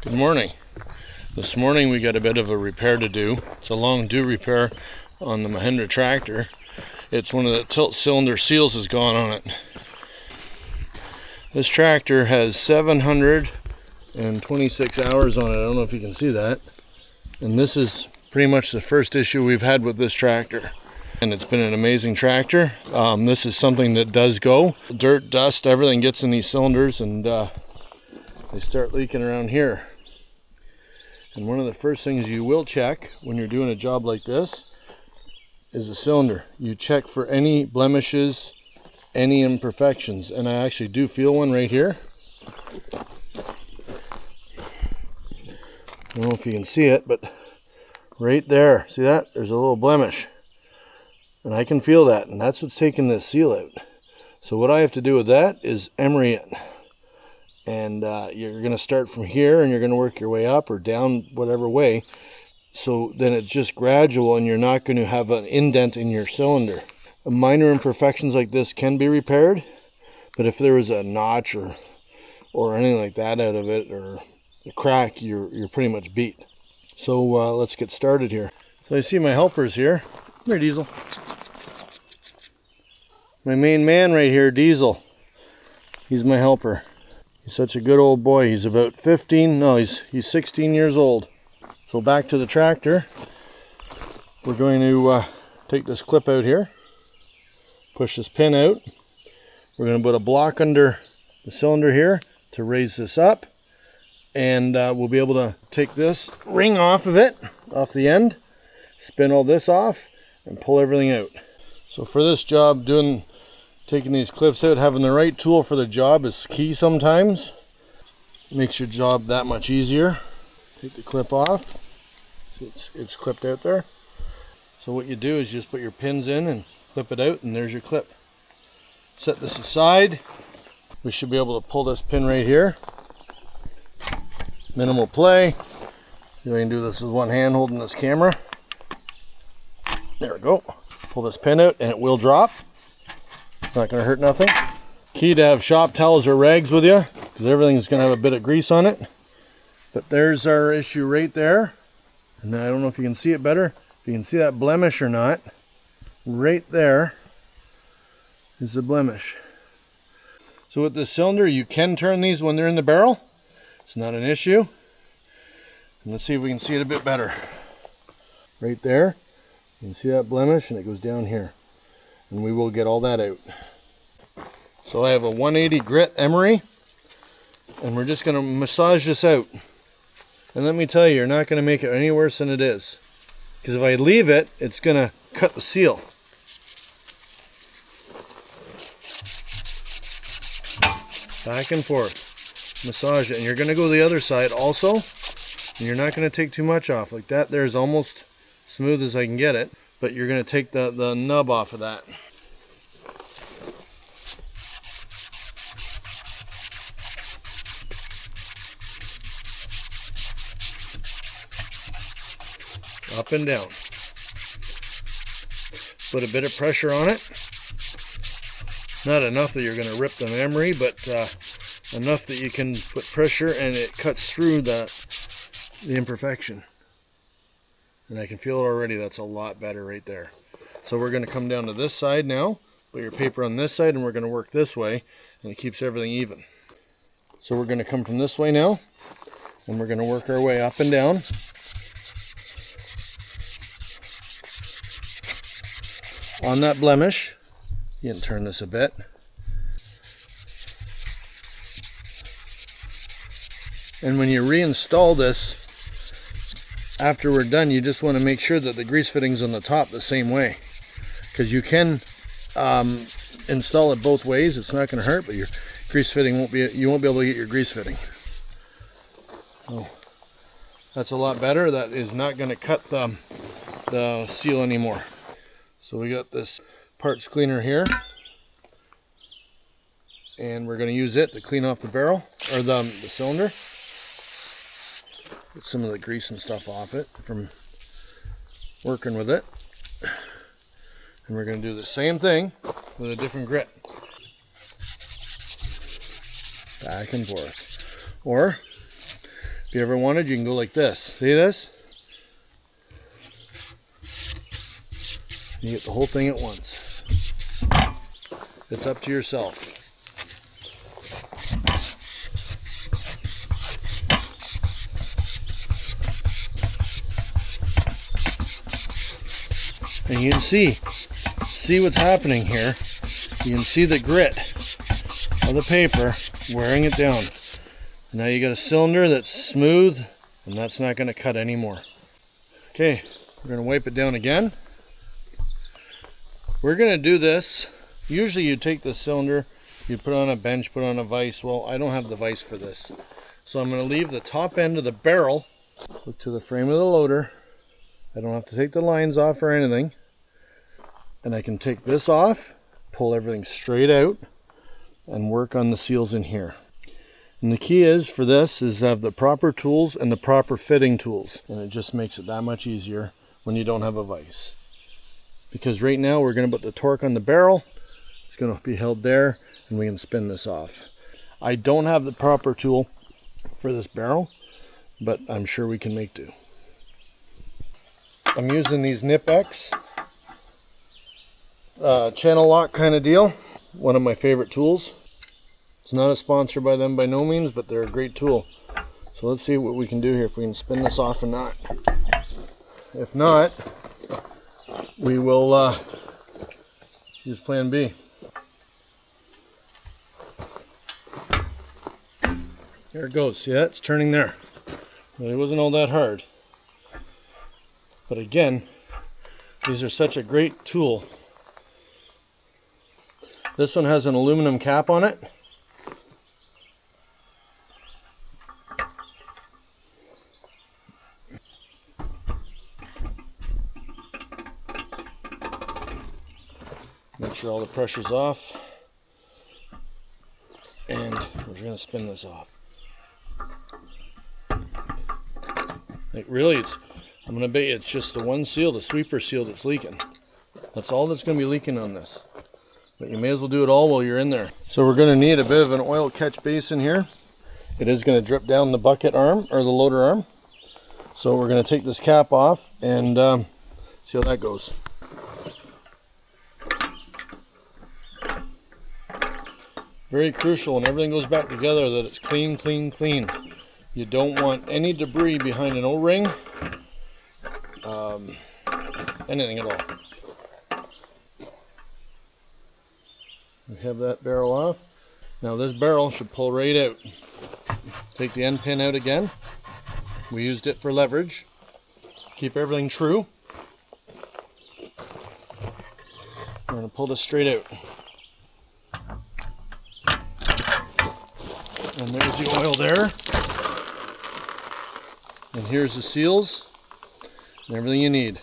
Good morning. This morning we got a bit of a repair to do. It's a long due repair on the Mahindra tractor. It's one of the tilt cylinder seals has gone on it. This tractor has 726 hours on it. I don't know if you can see that. And this is pretty much the first issue we've had with this tractor. And it's been an amazing tractor. This is something that does go. Dirt, dust, everything gets in these cylinders and they start leaking around here. And one of the first things you will check when you're doing a job like this is the cylinder. You check for any blemishes, any imperfections, and I actually do feel one right here. I don't know if you can see it, but right there, see that? There's a little blemish. And I can feel that, and that's what's taking this seal out. So what I have to do with that is emery it. And you're going to start from here and you're going to work your way up or down whatever way. So then it's just gradual and you're not going to have an indent in your cylinder. Minor imperfections like this can be repaired, but if there was a notch or anything like that out of it or a crack, you're pretty much beat. So let's get started here. So I see my helpers here. Come here, Diesel. My main man right here, Diesel. He's my helper. He's such a good old boy. He's about 15. No, he's 16 years old. So back to the tractor. We're going to take this clip out here. Push this pin out. We're going to put a block under the cylinder here to raise this up. And we'll be able to take this ring off of it, off the end. Spin all this off and pull everything out. So for this job, taking these clips out, having the right tool for the job is key sometimes. Makes your job that much easier. Take the clip off. It's clipped out there. So what you do is just put your pins in and clip it out, and there's your clip. Set this aside. We should be able to pull this pin right here. Minimal play. You can do this with one hand holding this camera. There we go. Pull this pin out and it will drop. It's not going to hurt nothing. Key to have shop towels or rags with you because everything's going to have a bit of grease on it. But there's our issue right there. And I don't know if you can see it better. If you can see that blemish or not. Right there is the blemish. So with this cylinder, you can turn these when they're in the barrel. It's not an issue. And let's see if we can see it a bit better. Right there. You can see that blemish and it goes down here. And we will get all that out. So I have a 180 grit emery. And we're just going to massage this out. And let me tell you, you're not going to make it any worse than it is. Because if I leave it, it's going to cut the seal. Back and forth. Massage it. And you're going to go the other side also. And you're not going to take too much off. Like that there's almost smooth as I can get it. But you're going to take the nub off of that. Up and down. Put a bit of pressure on it. Not enough that you're going to rip the emery, but enough that you can put pressure and it cuts through the imperfection. And I can feel it already. That's a lot better right there. So we're going to come down to this side now. Put your paper on this side and we're going to work this way. And it keeps everything even. So we're going to come from this way now. And we're going to work our way up and down. On that blemish. You can turn this a bit. And when you reinstall this, after we're done, you just want to make sure that the grease fitting's on the top the same way. Because you can install it both ways. It's not going to hurt, but your grease fitting you won't be able to get your grease fitting. So that's a lot better. That is not going to cut the seal anymore. So we got this parts cleaner here. And we're going to use it to clean off the barrel, or the cylinder. Get some of the grease and stuff off it from working with it. And we're going to do the same thing with a different grit. Back and forth. Or If you ever wanted, you can go like this. See this? You get the whole thing at once. It's up to yourself. And you can see what's happening here. You can see the grit of the paper wearing it down. Now you got a cylinder that's smooth, and that's not going to cut anymore. Okay, we're going to wipe it down again. We're going to do this. Usually you take the cylinder, you put it on a bench, put it on a vise. Well, I don't have the vise for this. So I'm going to leave the top end of the barrel hooked to the frame of the loader. I don't have to take the lines off or anything. And I can take this off, pull everything straight out, and work on the seals in here. And the key is for this is to have the proper tools and the proper fitting tools. And it just makes it that much easier when you don't have a vise. Because right now we're going to put the torque on the barrel. It's going to be held there, and we can spin this off. I don't have the proper tool for this barrel, but I'm sure we can make do. I'm using these knipex channel lock kind of deal. One of my favorite tools. It's not a sponsor by them by no means, but they're a great tool. So let's see what we can do here, if we can spin this off or not. If not, we will use plan B. There it goes. See that? It's turning there. But it wasn't all that hard. But again, these are such a great tool. This one has an aluminum cap on it. Make sure all the pressure's off. And we're going to spin this off. Like really, I'm going to bet you it's just the one seal, the sweeper seal, that's leaking. That's all that's going to be leaking on this. But you may as well do it all while you're in there. So we're going to need a bit of an oil catch basin here. It is going to drip down the bucket arm, or the loader arm. So we're going to take this cap off and see how that goes. Very crucial when everything goes back together that it's clean, clean, clean. You don't want any debris behind an O-ring. Anything at all. We have that barrel off. Now this barrel should pull right out. Take the end pin out again. We used it for leverage. Keep everything true. We're going to pull this straight out. And there's the oil there. And here's the seals and everything you need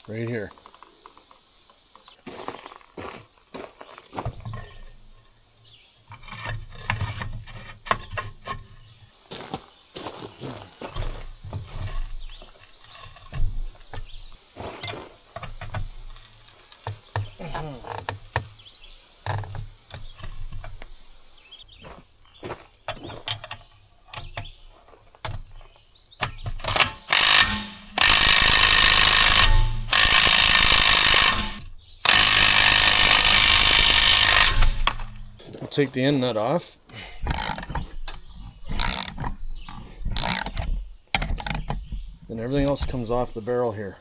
right here. Take the end nut off. And everything else comes off the barrel here.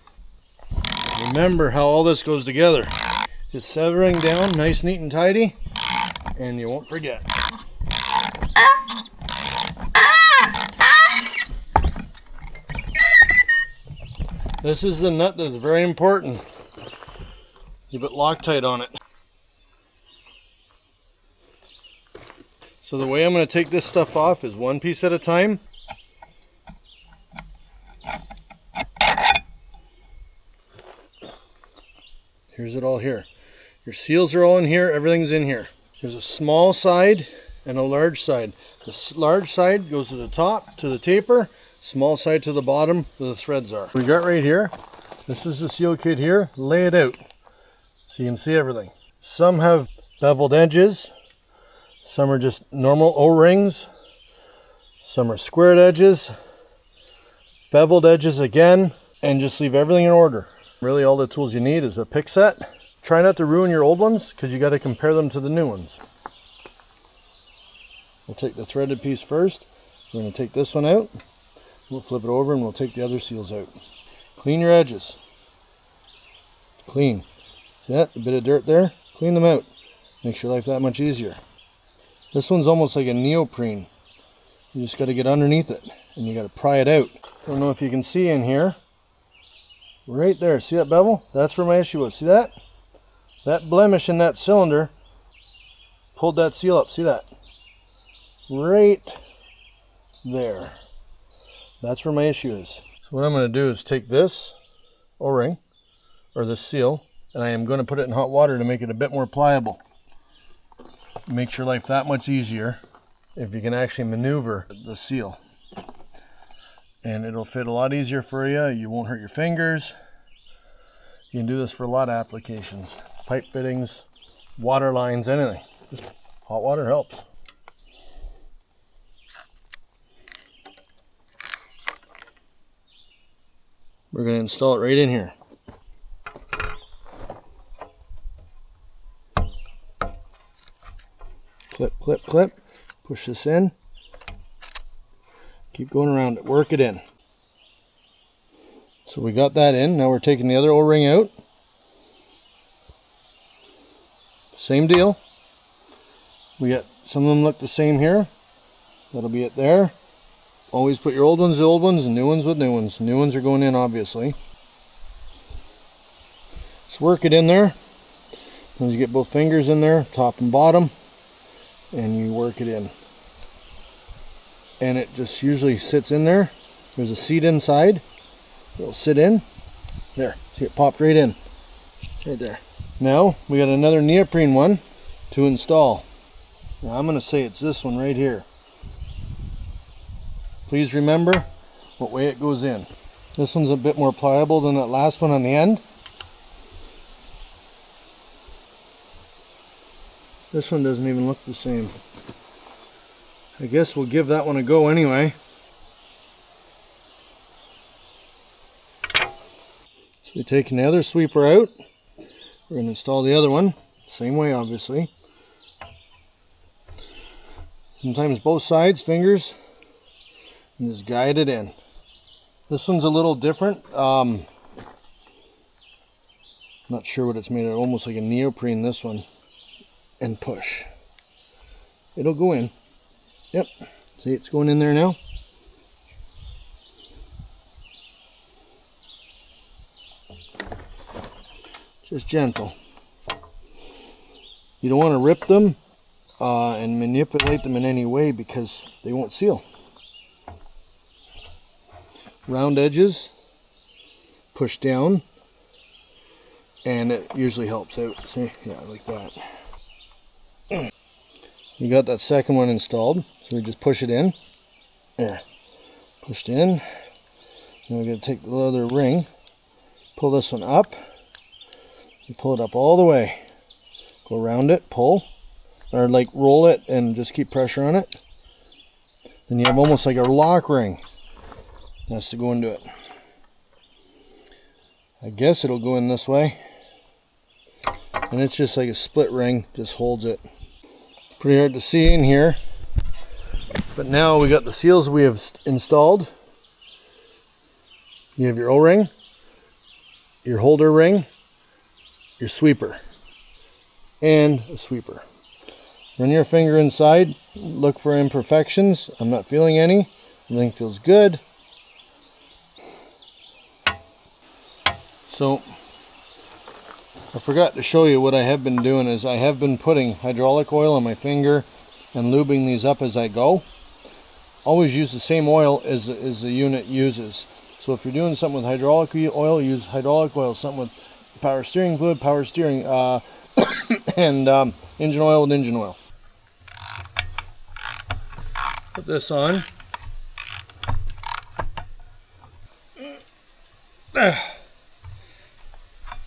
Remember how all this goes together. Just severing down nice, neat, and tidy, and you won't forget. This is the nut that's very important. You put Loctite on it. So the way I'm going to take this stuff off is one piece at a time. Here's it all here. Your seals are all in here, everything's in here. There's a small side and a large side. The large side goes to the top, to the taper, small side to the bottom where the threads are. We got right here, this is the seal kit here, lay it out so you can see everything. Some have beveled edges. Some are just normal O-rings. Some are squared edges. Beveled edges again, and just leave everything in order. Really all the tools you need is a pick set. Try not to ruin your old ones because you got to compare them to the new ones. We'll take the threaded piece first. We're going to take this one out. We'll flip it over and we'll take the other seals out. Clean your edges. Clean. See that? A bit of dirt there? Clean them out. Makes your life that much easier. This one's almost like a neoprene. You just got to get underneath it and you got to pry it out. Don't know if you can see in here. Right there. See that bevel? That's where my issue was. See that? That blemish in that cylinder pulled that seal up. See that? Right there. That's where my issue is. So what I'm going to do is take this O-ring or this seal, and I am going to put it in hot water to make it a bit more pliable. Makes your life that much easier if you can actually maneuver the seal. And it'll fit a lot easier for you. You won't hurt your fingers. You can do this for a lot of applications. Pipe fittings, water lines, anything. Just hot water helps. We're going to install it right in here. Clip, clip, clip. Push this in. Keep going around it. Work it in. So we got that in. Now we're taking the other O-ring out. Same deal. We got some of them look the same here. That'll be it there. Always put your old ones with old ones and new ones with new ones. New ones are going in, obviously. Just work it in there. As you get both fingers in there, top and bottom, and you work it in. And it just usually sits in there. There's a seat inside. It'll sit in. There. See, it popped right in. Right there. Now, we got another neoprene one to install. Now, I'm going to say it's this one right here. Please remember what way it goes in. This one's a bit more pliable than that last one on the end. This one doesn't even look the same. I guess we'll give that one a go anyway. So we're taking the other sweeper out. We're going to install the other one. Same way, obviously. Sometimes both sides, fingers. And just guide it in. This one's a little different. Not sure what it's made of. Almost like a neoprene, this one. And push. It'll go in. Yep. See, it's going in there now. Just gentle. You don't want to rip them and manipulate them in any way because they won't seal. Round edges, push down, and it usually helps out. See, yeah, like that. You got that second one installed, so we just push it in. There, pushed in. Now we're going to take the other ring, pull this one up, and pull it up all the way. Go around it, pull, or like roll it and just keep pressure on it. Then you have almost like a lock ring. Has to go into it. I guess it'll go in this way. And it's just like a split ring, just holds it. Pretty hard to see in here. But now we got the seals we have installed. You have your O-ring, your holder ring, your sweeper, and a sweeper. Run your finger inside, look for imperfections. I'm not feeling any. Everything feels good. So, I forgot to show you what I have been doing is I have been putting hydraulic oil on my finger and lubing these up as I go. Always use the same oil as the unit uses. So if you're doing something with hydraulic oil, use hydraulic oil. Something with power steering fluid, power steering, and engine oil with engine oil. Put this on. There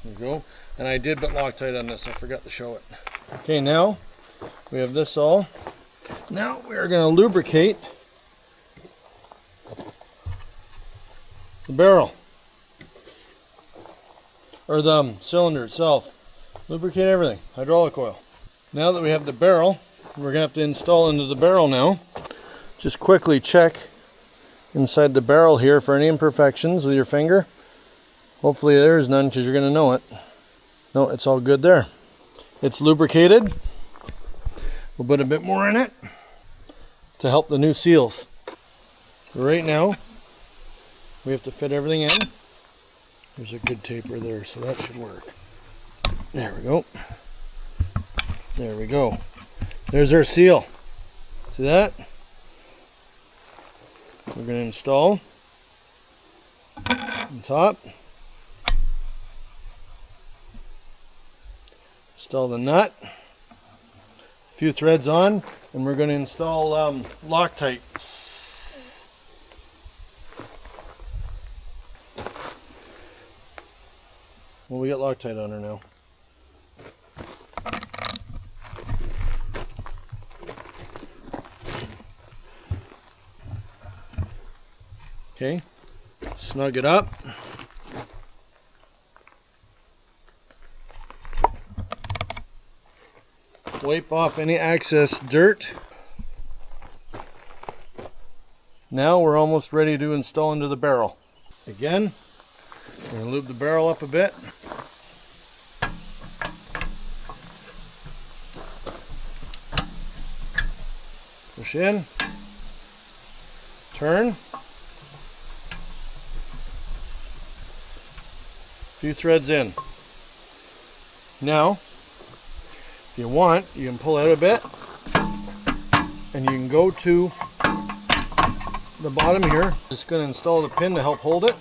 we go. And I did put Loctite on this. I forgot to show it. Okay, now we have this all. Now we are going to lubricate the barrel, or the cylinder itself. Lubricate everything, hydraulic oil. Now that we have the barrel, we're going to have to install into the barrel now. Just quickly check inside the barrel here for any imperfections with your finger. Hopefully there is none, because you're going to know it. No, it's all good there. It's lubricated. We'll put a bit more in it to help the new seals. Right now, we have to fit everything in. There's a good taper there, so that should work. There we go. There we go. There's our seal. See that? We're going to install on top. Install the nut. A few threads on, and we're going to install Loctite. Well, we got Loctite on her now. Okay, snug it up. Wipe off any excess dirt. Now we're almost ready to install into the barrel. Again, we're going to lube the barrel up a bit. Push in. Turn. Few threads in. Now, if you want, you can pull out a bit, and you can go to the bottom here. Just going to install the pin to help hold it.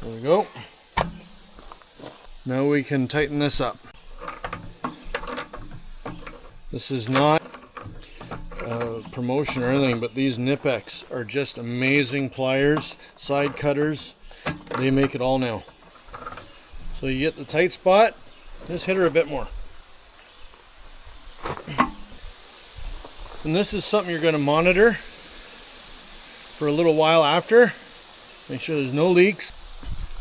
There we go. Now we can tighten this up. This is not promotion or anything, but these knipex are just amazing pliers, side cutters. They make it all now. So you get the tight spot, just hit her a bit more. And this is something you're going to monitor for a little while after. Make sure there's no leaks,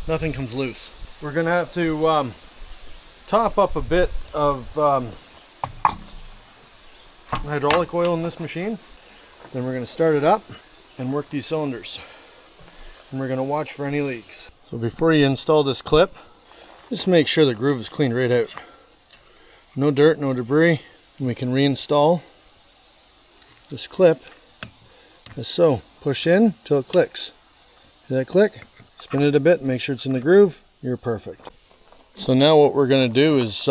nothing comes loose. We're going to have to top up a bit of hydraulic oil in this machine. Then we're going to start it up and work these cylinders, and we're going to watch for any leaks. So before you install this clip, just make sure the groove is cleaned right out. No dirt, no debris, and we can reinstall this clip as so. Push in till it clicks. See that click? Spin it a bit, make sure it's in the groove. You're perfect. So now what we're going to do is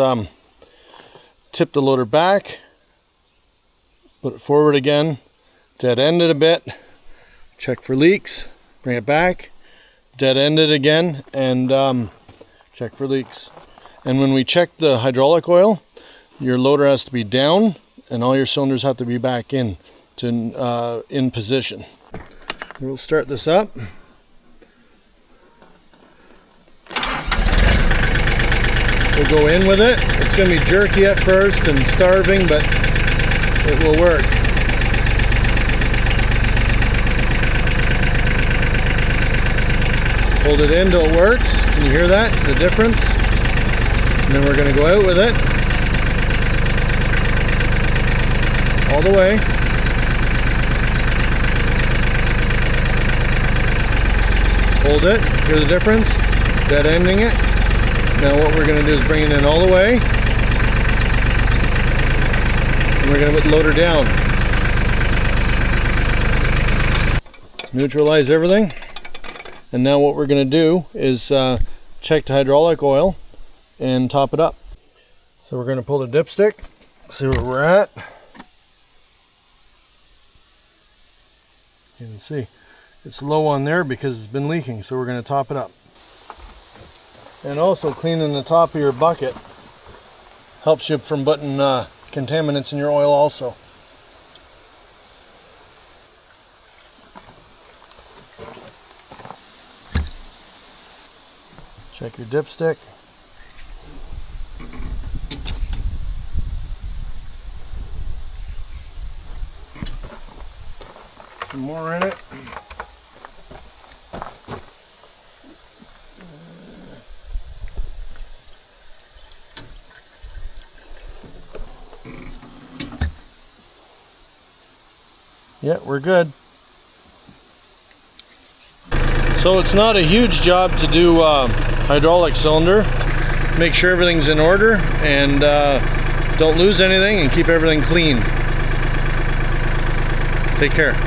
tip the loader back, put it forward again, dead end it a bit, check for leaks, bring it back, dead end it again, and check for leaks. And when we check the hydraulic oil, your loader has to be down and all your cylinders have to be back in to in position. We'll start this up. We'll go in with it. It's going to be jerky at first and starving, but it will work. Hold it in till it works. Can you hear that? The difference? And then we're going to go out with it. All the way. Hold it. Hear the difference? Dead ending it. Now what we're going to do is bring it in all the way. And we're going to put the loader down. Neutralize everything. And now what we're going to do is check the hydraulic oil and top it up. So we're going to pull the dipstick, see where we're at. You can see it's low on there because it's been leaking, so we're going to top it up. And also cleaning the top of your bucket helps you from putting contaminants in your oil also. Check your dipstick. some more in it. Yeah, we're good. So it's not a huge job to do hydraulic cylinder. Make sure everything's in order and don't lose anything and keep everything clean. Take care.